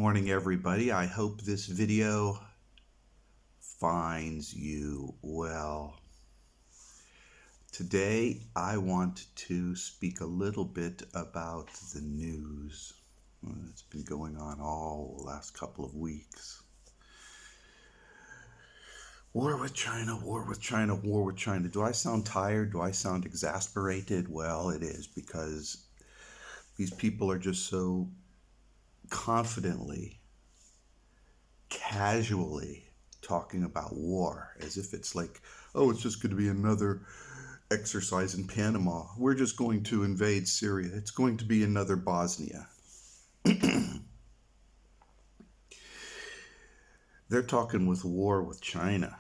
morning, everybody. I hope this video finds you well. Today, I want to speak a little bit about the news. It's been going on all the last couple of weeks. War with China, war with China, war with China. Do I sound tired? Do I sound exasperated? Well, it is because these people are just so confidently, casually talking about war as if it's like, oh, it's just going to be another exercise in Panama. We're just going to invade Syria. It's going to be another Bosnia. They're talking with war with China.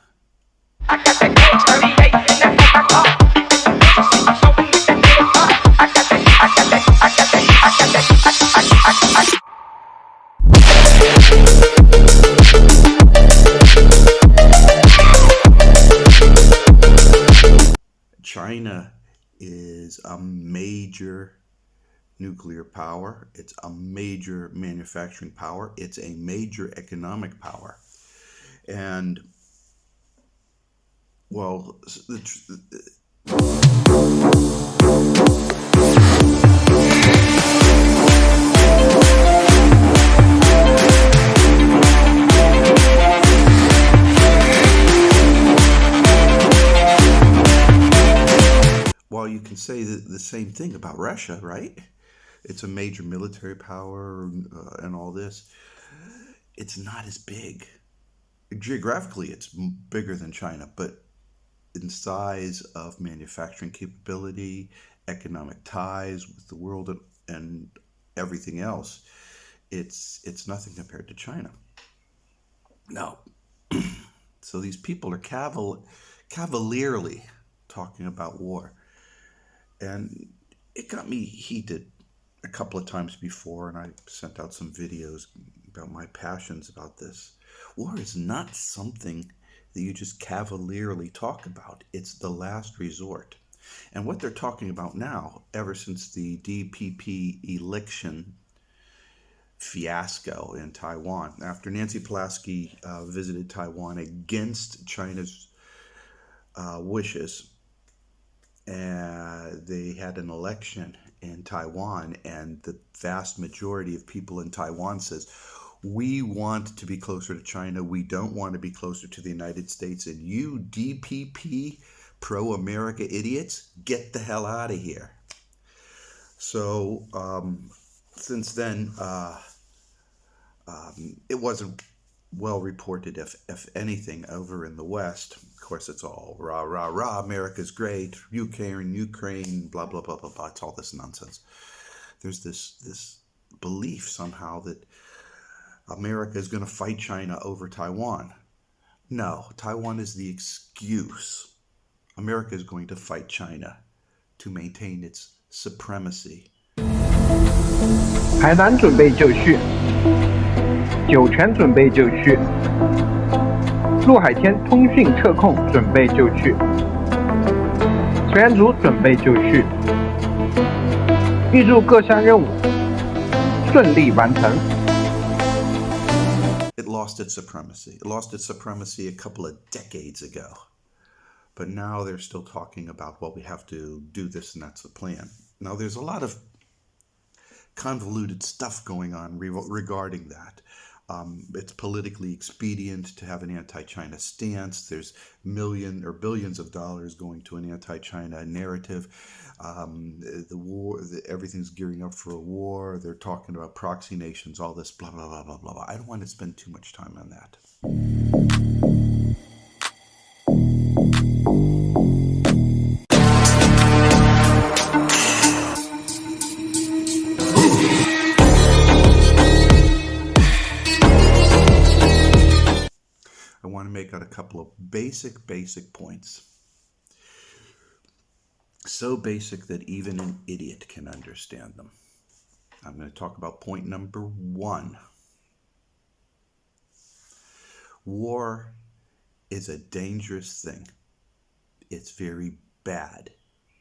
China is a major nuclear power. It's a major manufacturing power. It's a major economic power. And, well, well, you can say the same thing about Russia, right? It's a major military power and all this. It's not as big. Geographically, it's bigger than China, but in size of manufacturing capability, economic ties with the world, and everything else, it's nothing compared to China. Now, so these people are cavalierly talking about war. And it got me heated a couple of times before, and I sent out some videos about my passions about this. War is not something that you just cavalierly talk about. It's the last resort. And what they're talking about now, ever since the DPP election fiasco in Taiwan, after Nancy Pelosi visited Taiwan against China's wishes, they had an election in Taiwan, and the vast majority of people in Taiwan says, we want to be closer to China. We don't want to be closer to the United States. And you DPP pro-America idiots, get the hell out of here. So since then, it wasn't well reported, if anything, over in the West. Of course, it's all rah, rah, rah, America's great, Ukraine, blah, blah, blah, blah, blah. It's all this nonsense. There's this belief somehow that America is going to fight China over Taiwan. No, Taiwan is the excuse. America is going to fight China to maintain its supremacy. 海南准备就绪，酒泉准备就绪，陆海天通讯测控准备就绪，水安组准备就绪，预祝各项任务顺利完成。It lost its supremacy. It lost its supremacy a couple of decades ago. But now they're still talking about, well, we have to do this and that's the plan. Now, there's a lot of convoluted stuff going on regarding that. It's politically expedient to have an anti-China stance. There's billions of dollars going to an anti-China narrative. The war, everything's gearing up for a war. They're talking about proxy nations, all this blah, blah, blah, blah, blah. I don't want to spend too much time on that. I want to make out a couple of basic points. So basic that even an idiot can understand them. I'm going to talk about point number 1. War is a dangerous thing. It's very bad.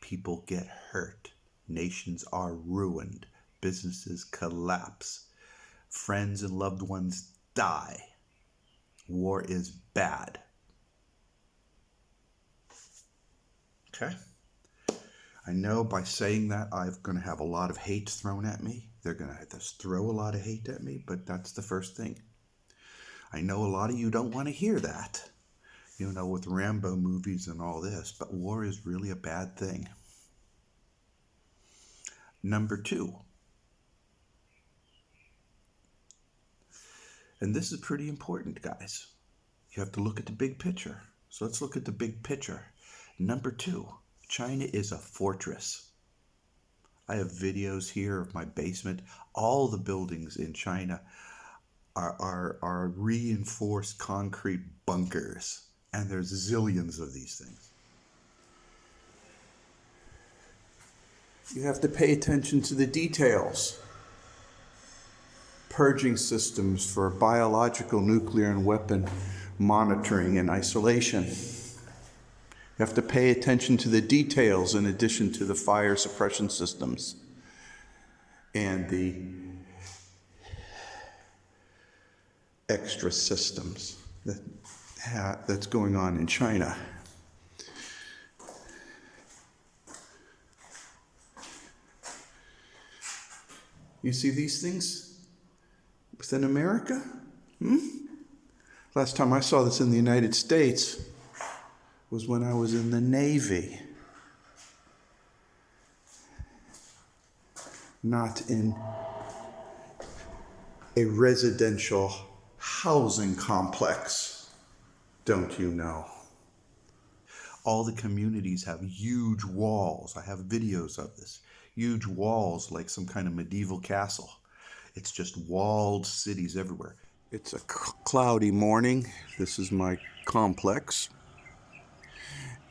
People get hurt. Nations are ruined. Businesses collapse. friends and loved ones die. War is bad. Okay? I know by saying that I'm going to have a lot of hate thrown at me. They're going to have to throw a lot of hate at me, but that's the first thing. I know a lot of you don't want to hear that, you know, with Rambo movies and all this, but war is really a bad thing. Number 2. And this is pretty important, guys. You have to look at the big picture. So let's look at the big picture. Number 2, China is a fortress. I have videos here of my basement. All the buildings in China are reinforced concrete bunkers. And there's zillions of these things. You have to pay attention to the details. Purging systems for biological, nuclear, and weapon monitoring and isolation. You have to pay attention to the details in addition to the fire suppression systems and the extra systems that's going on in China. You see these things within America? Last time I saw this in the United States was when I was in the Navy. Not in a residential housing complex, don't you know? All the communities have huge walls. I have videos of this. Huge walls like some kind of medieval castle. It's just walled cities everywhere. It's a cloudy morning. This is my complex.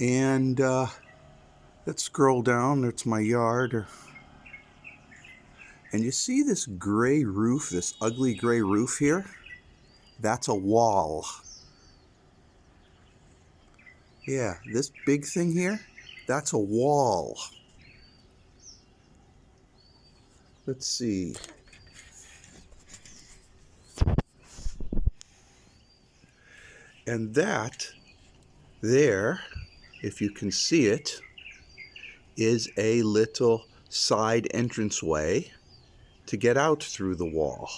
And let's scroll down. That's my yard. And you see this gray roof, this ugly gray roof here? That's a wall. Yeah, this big thing here, that's a wall. Let's see. And that there, if you can see it, is a little side entranceway to get out through the wall.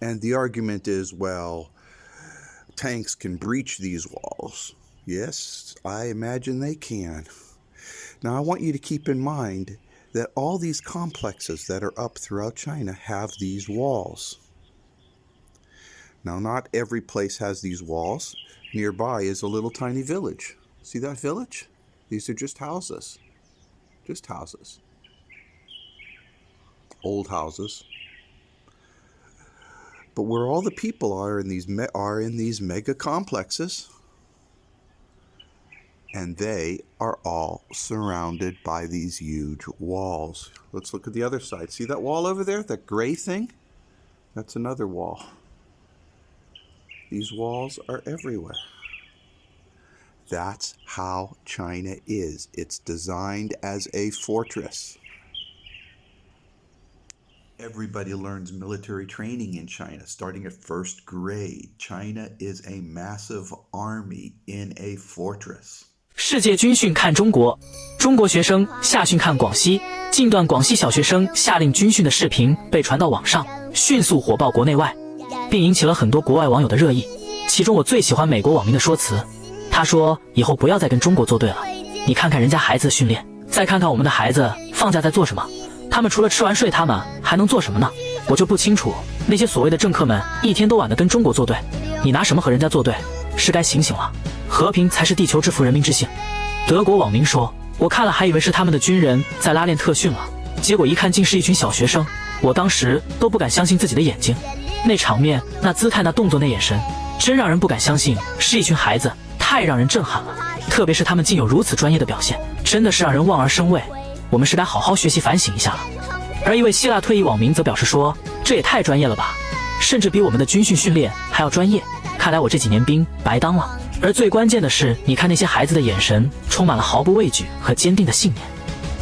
And the argument is, well, tanks can breach these walls. Yes, I imagine they can. Now, I want you to keep in mind that all these complexes that are up throughout China have these walls. Now, not every place has these walls. Nearby is a little tiny village. See that village? These are just houses. Just houses. Old houses. But where all the people are in these mega complexes, and they are all surrounded by these huge walls. Let's look at the other side. See that wall over there? That gray thing? That's another wall. These walls are everywhere. That's how China is. It's designed as a fortress. Everybody learns military training in China, starting at first grade. China is a massive army in a fortress. 世界军训看中国，中国学生夏训看广西。近段广西小学生夏令军训的视频被传到网上，迅速火爆国内外，并引起了很多国外网友的热议。其中我最喜欢美国网民的说辞，他说：“以后不要再跟中国作对了，你看看人家孩子的训练，再看看我们的孩子放假在做什么，他们除了吃完睡，他们还能做什么呢？我就不清楚，那些所谓的政客们一天到晚的跟中国作对，你拿什么和人家作对？是该醒醒了。和平才是地球之福人民之幸。”德国网民说：“我看了还以为是他们的军人在拉练特训了，结果一看竟是一群小学生，我当时都不敢相信自己的眼睛，那场面、那姿态、那动作、那眼神，真让人不敢相信是一群孩子，太让人震撼了。特别是他们竟有如此专业的表现，真的是让人望而生畏。我们是该好好学习反省一下了。”而一位希腊退役网民则表示说：“这也太专业了吧，甚至比我们的军训训练还要专业，看来我这几年兵白当了。”而最关键的是，你看那些孩子的眼神充满了毫不畏惧和坚定的信念，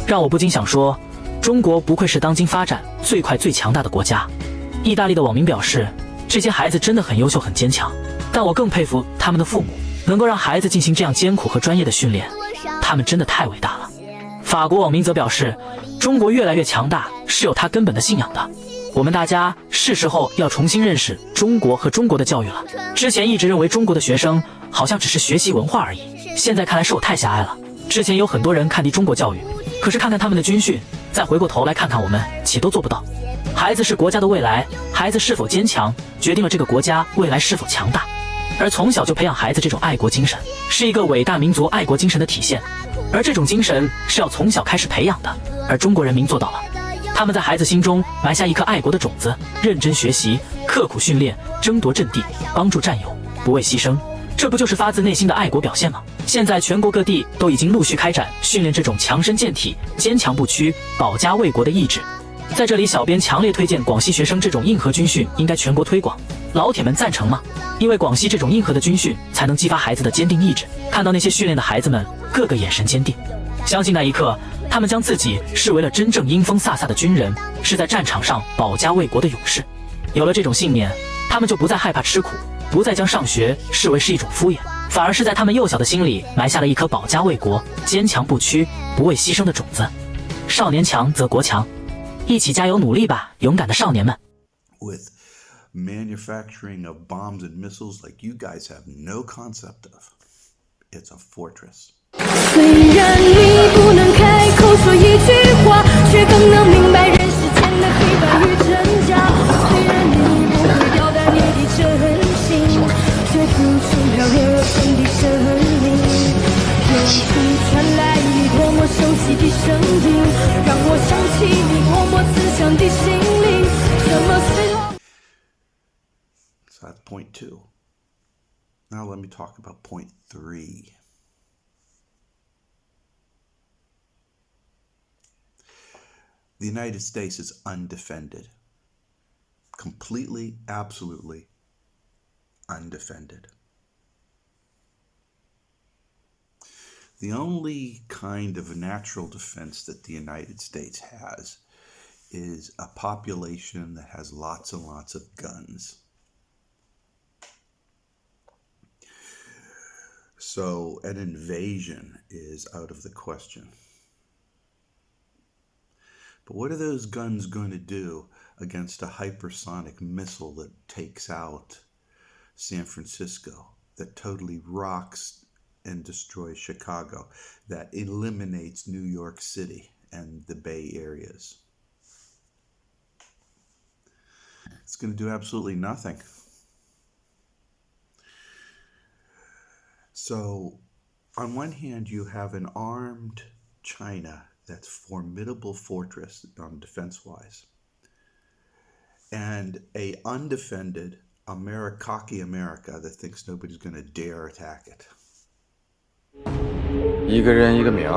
让我不禁想说，中国不愧是当今发展最快最强大的国家。意大利的网民表示，这些孩子真的很优秀很坚强，但我更佩服他们的父母，能够让孩子进行这样艰苦和专业的训练，他们真的太伟大了。法国网民则表示，中国越来越强大是有它根本的信仰的，我们大家是时候要重新认识中国和中国的教育了。之前一直认为中国的学生好像只是学习文化而已，现在看来是我太狭隘了。之前有很多人看低中国教育，可是看看他们的军训，再回过头来看看我们，岂都做不到。孩子是国家的未来，孩子是否坚强，决定了这个国家未来是否强大。而从小就培养孩子这种爱国精神，是一个伟大民族爱国精神的体现。而这种精神是要从小开始培养的，而中国人民做到了。他们在孩子心中埋下一颗爱国的种子，认真学习，刻苦训练，争夺阵地，帮助战友，不畏牺牲。这不就是发自内心的爱国表现吗？现在全国各地都已经陆续开展训练这种强身健体、坚强不屈、保家卫国的意志。在这里，小编强烈推荐广西学生这种硬核军训应该全国推广。老铁们赞成吗？因为广西这种硬核的军训才能激发孩子的坚定意志。看到那些训练的孩子们，个个眼神坚定，相信那一刻他们将自己视为了真正英风飒飒的军人，是在战场上保家卫国的勇士。有了这种信念，他们就不再害怕吃苦，不再将上学视为是一种敷衍，反而是在他们幼小的心里埋下了一颗保家卫国、坚强不屈、不畏牺牲的种子。少年强则国强，一起加油努力吧，勇敢的少年们。 With manufacturing of bombs and missiles like you guys have no concept of. It's a fortress. 虽然你不能开口说一句话，却更能明白人世间的黑白与真假。虽然你不会表达你的真心，却付出了热情的生命。远处传来你多么熟悉的声音，让我想起你多么慈祥的心灵。什么时候 So that's point 2. Now let me talk about point 3. The United States is undefended. Completely, absolutely undefended. The only kind of natural defense that the United States has is a population that has lots and lots of guns. So an invasion is out of the question. But what are those guns going to do against a hypersonic missile that takes out San Francisco, that totally rocks and destroys Chicago, that eliminates New York City and the Bay areas? It's going to do absolutely nothing. So, on one hand, you have an armed China that's formidable fortress defense-wise, and a undefended cocky America that thinks nobody's going to dare attack it. 一个人一个命，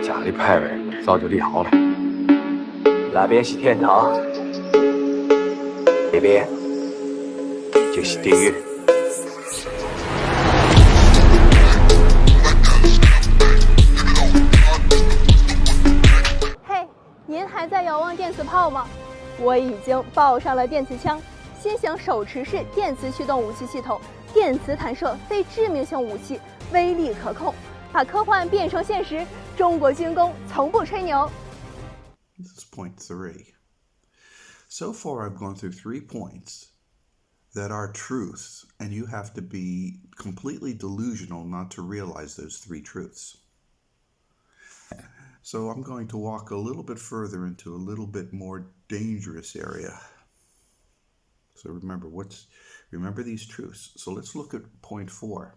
家里派位早就立好了，那边是天堂，这边就是地狱。嘿，您还在遥望电磁炮吗？我已经抱上了电磁枪，新型手持式电磁驱动武器系统，电磁弹射非致命性武器，威力可控，把科幻变成现实。中国军工从不吹牛。This is point 3. So far, I've gone through 3 points that are truths, and you have to be completely delusional not to realize those 3 truths. So I'm going to walk a little bit further into a little bit more dangerous area. So remember these truths. So let's look at point 4.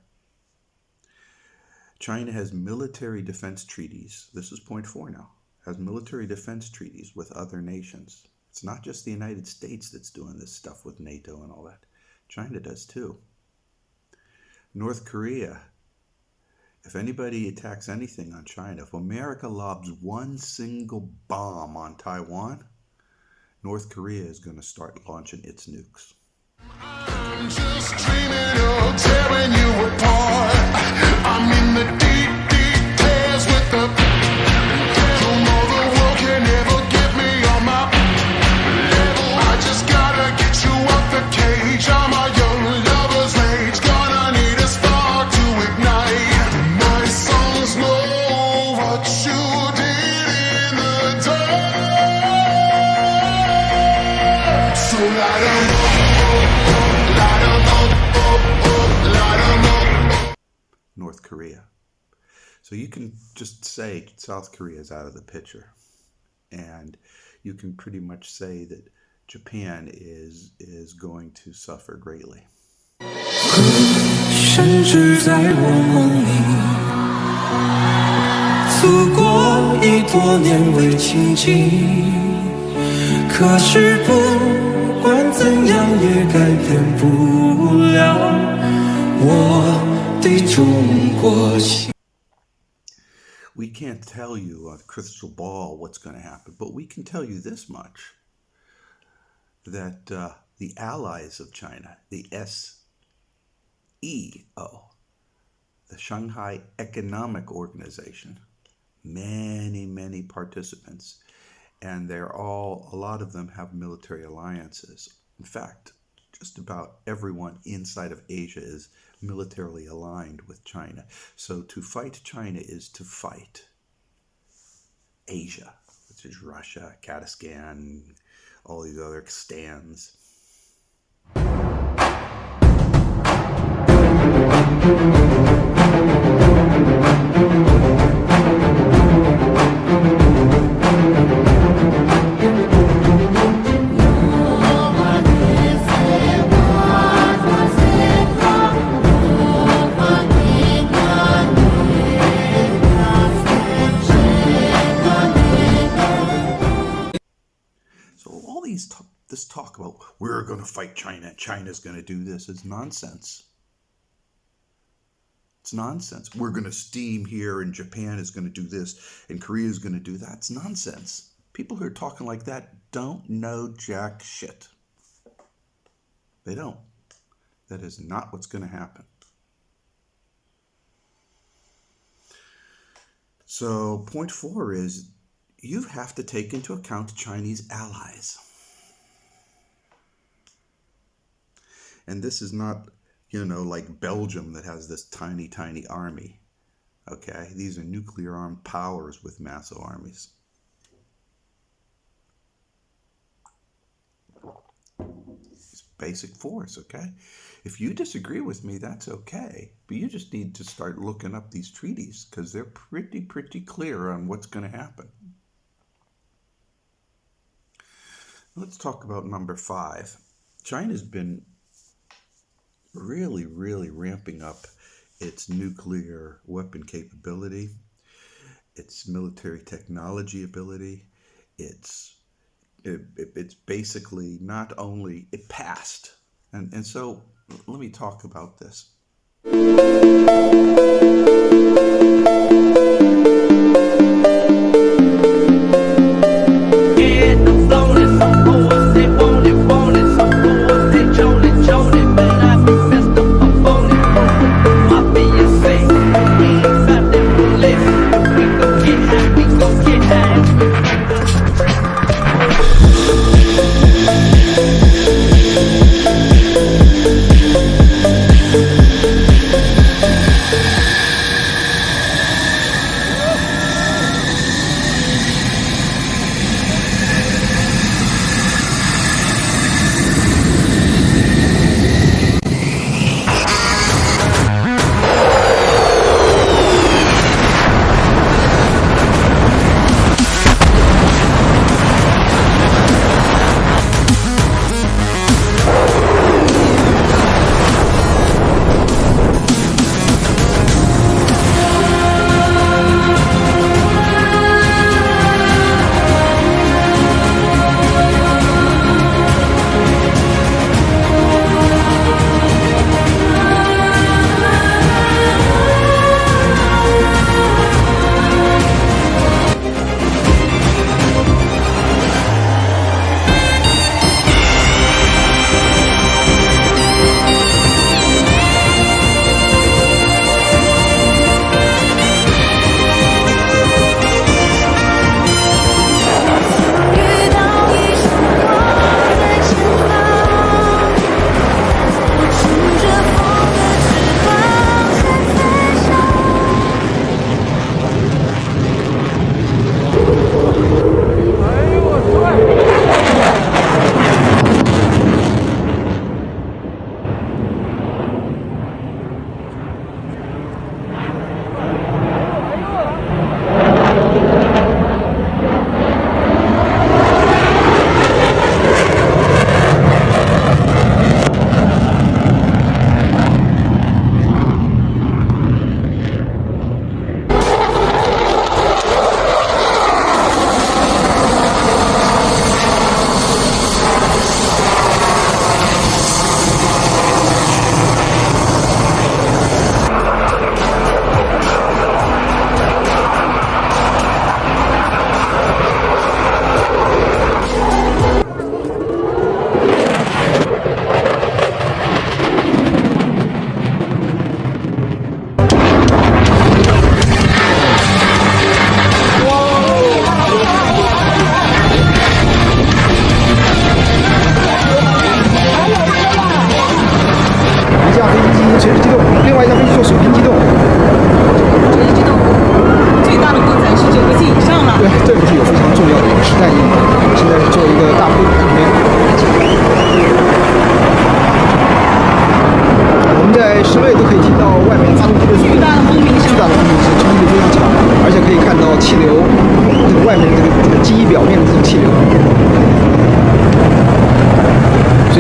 China has military defense treaties. This is point 4 now. Has military defense treaties with other nations. It's not just the United States that's doing this stuff with NATO and all that. China does too. North Korea. If anybody attacks anything on China, if America lobs one single bomb on Taiwan, North Korea is going to start launching its nukes. I'm just dreaming of tearing you apart. I'm in the deep, deep tears with the. You'll know the world. North Korea. So you can just say South Korea is out of the picture, and you can pretty much say that Japan is going to suffer greatly. 甚至在我梦里，祖国已多年未亲近，可是不管怎样也改变不了我对中国心。 We can't tell you on a crystal ball what's going to happen, but we can tell you this much, that the allies of China, the SEO, the Shanghai Economic Organization, many participants, and a lot of them have military alliances. In fact, just about everyone inside of Asia is militarily aligned with China. So to fight China is to fight Asia, which is Russia, Kazakhstan, all these other stands. This talk about we're going to fight China, China's going to do this is nonsense. It's nonsense. We're going to steam here and Japan is going to do this and Korea is going to do that. It's nonsense. People who are talking like that don't know jack shit. They don't. That is not what's going to happen. So point 4 is you have to take into account Chinese allies. And this is not, like Belgium that has this tiny army. Okay? These are nuclear armed powers with massive armies. It's basic force, okay? If you disagree with me, that's okay. But you just need to start looking up these treaties because they're pretty clear on what's going to happen. Let's talk about number 5. China's been really ramping up its nuclear weapon capability, its military technology ability. It's basically not only it passed, and so let me talk about this.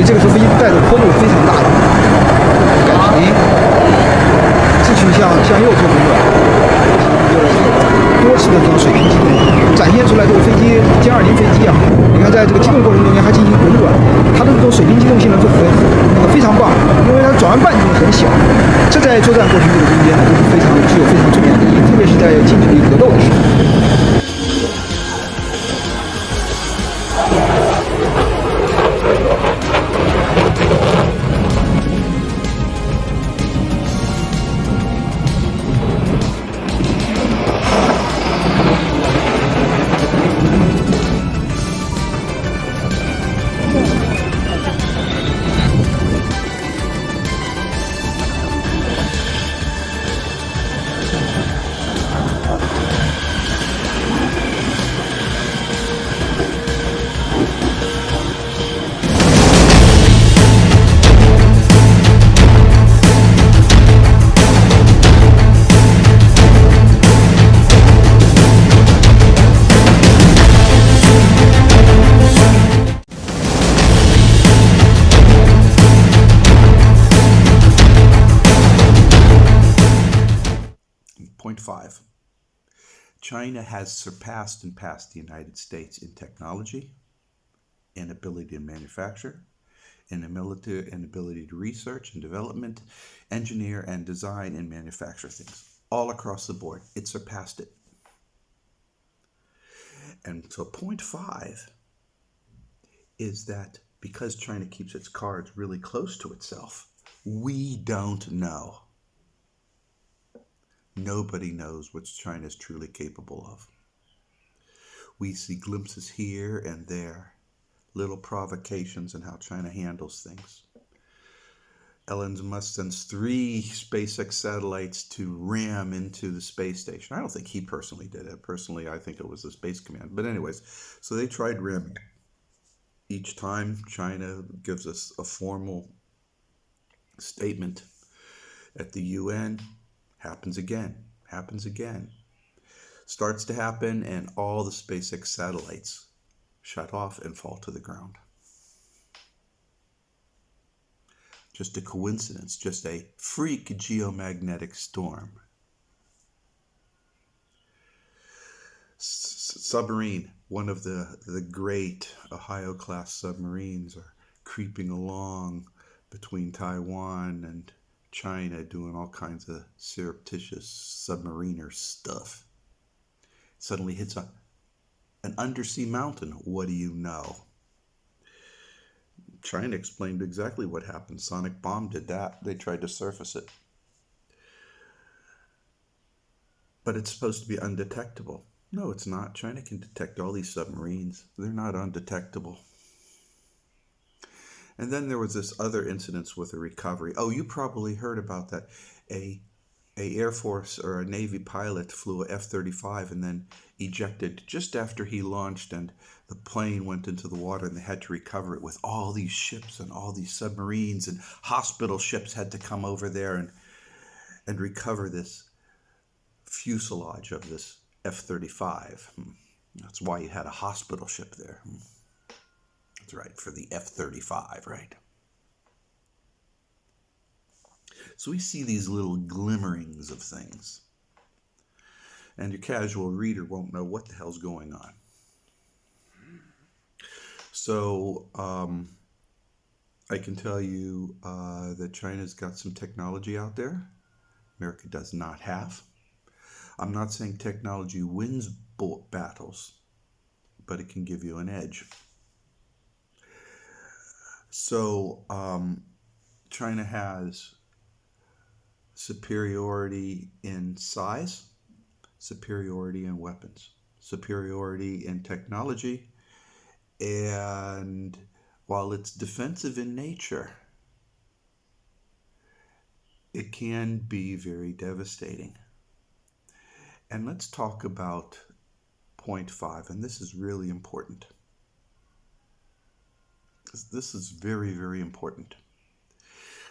以这个时候飞机带的坡度非常大的，改平，继续向右做工作，多次的这种水平机动，展现出来这个飞机歼20飞机啊，你看在这个机动过程中间还进行滚转，它的这种水平机动性能非常棒，因为它转弯半径很小，这在作战过程中间呢就是具有非常重要的意义，特别是在近距离格斗的时候。Point 5. China has surpassed and passed the United States in technology, in ability to manufacture, in ability to research and development, engineer and design and manufacture things. All across the board, it surpassed it. And so point 5 is that because China keeps its cards really close to itself, we don't know. Nobody knows what China is truly capable of. We see glimpses here and there, little provocations in how China handles things. Elon Musk sends 3 SpaceX satellites to ram into the space station. I don't think he personally did it. Personally, I think it was the Space Command. But anyways, so they tried ramming. Each time China gives us a formal statement at the UN. Happens again, starts to happen, and all the SpaceX satellites shut off and fall to the ground. Just a coincidence, just a freak geomagnetic storm. Submarine, one of the great Ohio-class submarines are creeping along between Taiwan and China, doing all kinds of surreptitious submariner stuff. Suddenly hits an undersea mountain. What do you know? China explained exactly what happened. Sonic bomb did that. They tried to surface it. But it's supposed to be undetectable. No, it's not. China can detect all these submarines. They're not undetectable. And then there was this other incident with a recovery. Oh, you probably heard about that. A Air Force or a Navy pilot flew a F-35 and then ejected just after he launched, and the plane went into the water and they had to recover it with all these ships and all these submarines, and hospital ships had to come over there and recover this fuselage of this F-35. That's why you had a hospital ship there. That's right, for the F-35, right? So we see these little glimmerings of things. And your casual reader won't know what the hell's going on. So I can tell you that China's got some technology out there America does not have. I'm not saying technology wins battles, but it can give you an edge. So China has superiority in size, superiority in weapons, superiority in technology, and while it's defensive in nature, it can be very devastating. And let's talk about point 5, and this is really important. This is very, very important.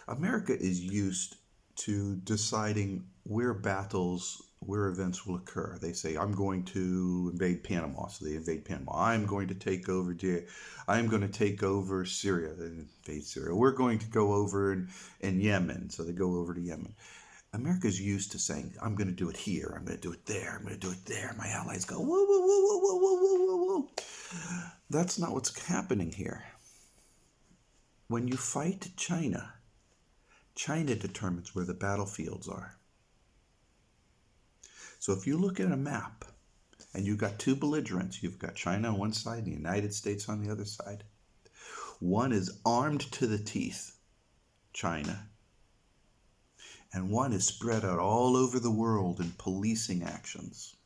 America is used to deciding where events will occur. They say, I'm going to invade Panama, so they invade Panama. I'm going to take over Syria, they invade Syria. We're going to go over in Yemen, so they go over to Yemen. America's used to saying, I'm going to do it here, I'm going to do it there, I'm going to do it there. My allies go, whoa, whoa, whoa, whoa, whoa, whoa, whoa, whoa, whoa. That's not what's happening here. When you fight China, China determines where the battlefields are. So if you look at a map and you've got two belligerents, you've got China on one side and the United States on the other side. One is armed to the teeth, China, and one is spread out all over the world in policing actions.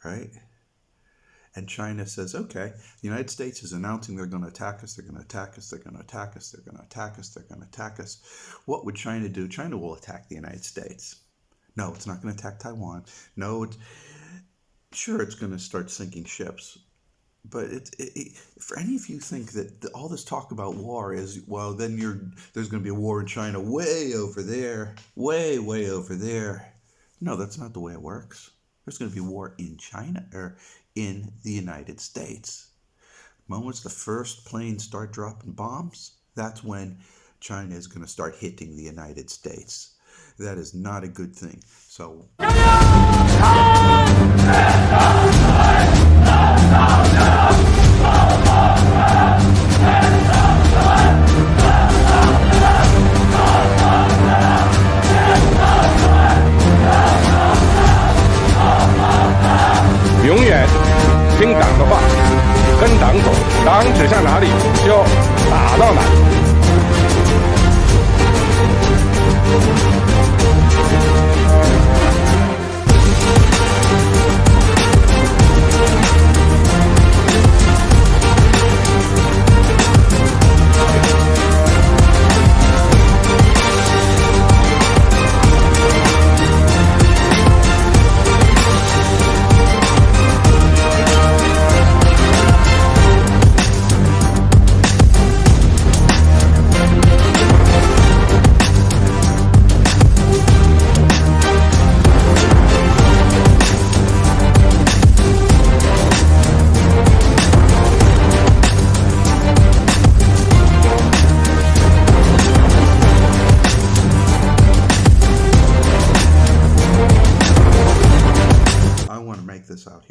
Right? And China says, okay, the United States is announcing they're going to attack us, they're going to attack us, they're going to attack us, they're going to attack us, they're going to attack us. What would China do? China will attack the United States. No, it's not going to attack Taiwan. No, sure, it's going to start sinking ships. But for any of you think that all this talk about war is, well, then there's going to be a war in China way over there, way, way over there. No, that's not the way it works. There's going to be war in China, or in the United States. The moment the first planes start dropping bombs, that's when China is going to start hitting the United States. That is not a good thing. So永远听党的话，跟党走，党指向哪里就打到哪里。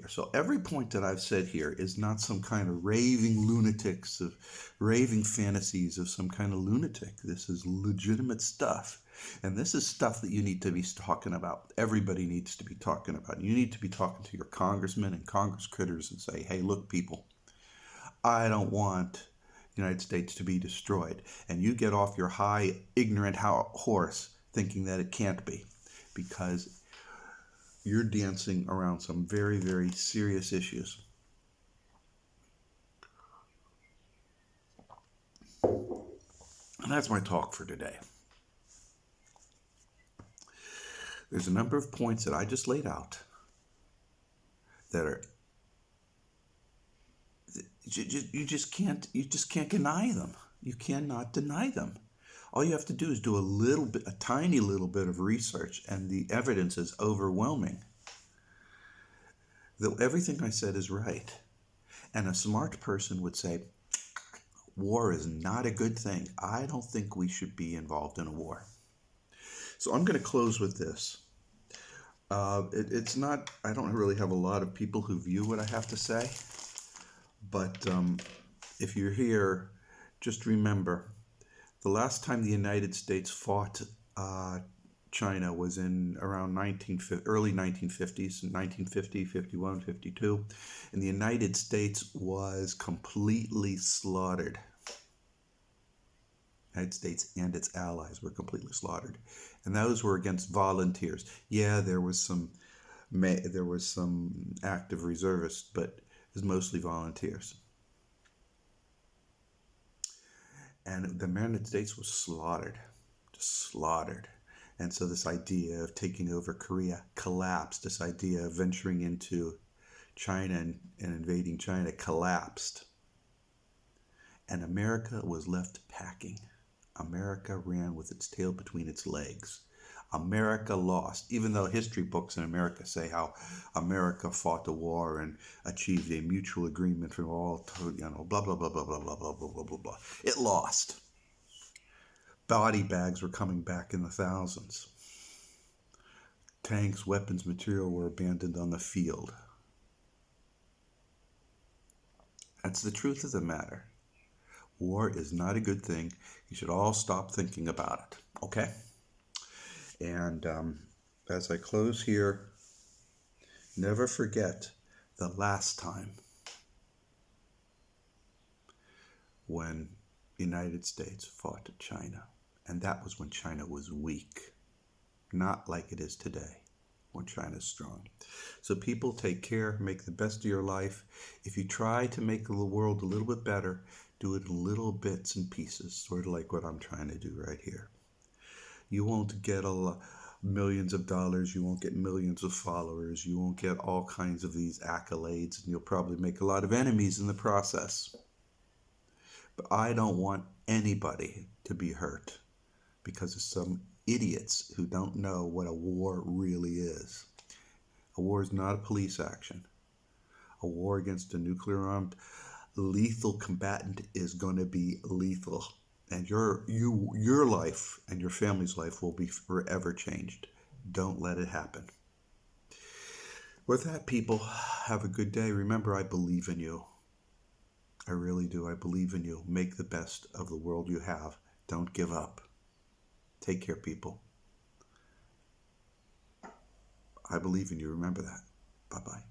So every point that I've said here is not some kind of raving lunatics, of raving fantasies of some kind of lunatic. This is legitimate stuff. And this is stuff that you need to be talking about. Everybody needs to be talking about. You need to be talking to your congressmen and congress critters and say, hey, look, people, I don't want the United States to be destroyed. And you get off your high, ignorant horse thinking that it can't be, because you're dancing around some very, very serious issues. And that's my talk for today. There's a number of points that I just laid out that are, you just can't deny them. You cannot deny them. All you have to do is do a tiny little bit of research, and the evidence is overwhelming. Though everything I said is right. And a smart person would say, war is not a good thing. I don't think we should be involved in a war. So I'm going to close with this. It's not, I don't really have a lot of people who view what I have to say. But if you're here, just remember, the last time the United States fought China was in around early 1950s, 1950, 51, 52, and the United States was completely slaughtered. The United States and its allies were completely slaughtered, and those were against volunteers. Yeah, there was some active reservists, but it was mostly volunteers. And the United States was slaughtered, just slaughtered. And so this idea of taking over Korea collapsed. This idea of venturing into China and invading China collapsed. And America was left packing. America ran with its tail between its legs. America lost, even though history books in America say how America fought the war and achieved a mutual agreement from all, blah, blah, blah, blah, blah, blah, blah, blah, blah, blah, blah. It lost. Body bags were coming back in the thousands. Tanks, weapons, material were abandoned on the field. That's the truth of the matter. War is not a good thing. You should all stop thinking about it, okay? And as I close here, never forget the last time when the United States fought China. And that was when China was weak, not like it is today, when China's strong. So people, take care, make the best of your life. If you try to make the world a little bit better, do it in little bits and pieces, sort of like what I'm trying to do right here. You won't get millions of dollars, you won't get millions of followers, you won't get all kinds of these accolades, and you'll probably make a lot of enemies in the process. But I don't want anybody to be hurt because of some idiots who don't know what a war really is. A war is not a police action. A war against a nuclear-armed lethal combatant is going to be lethal. And your life and your family's life will be forever changed. Don't let it happen. With that, people, have a good day. Remember, I believe in you. I really do. I believe in you. Make the best of the world you have. Don't give up. Take care, people. I believe in you. Remember that. Bye-bye.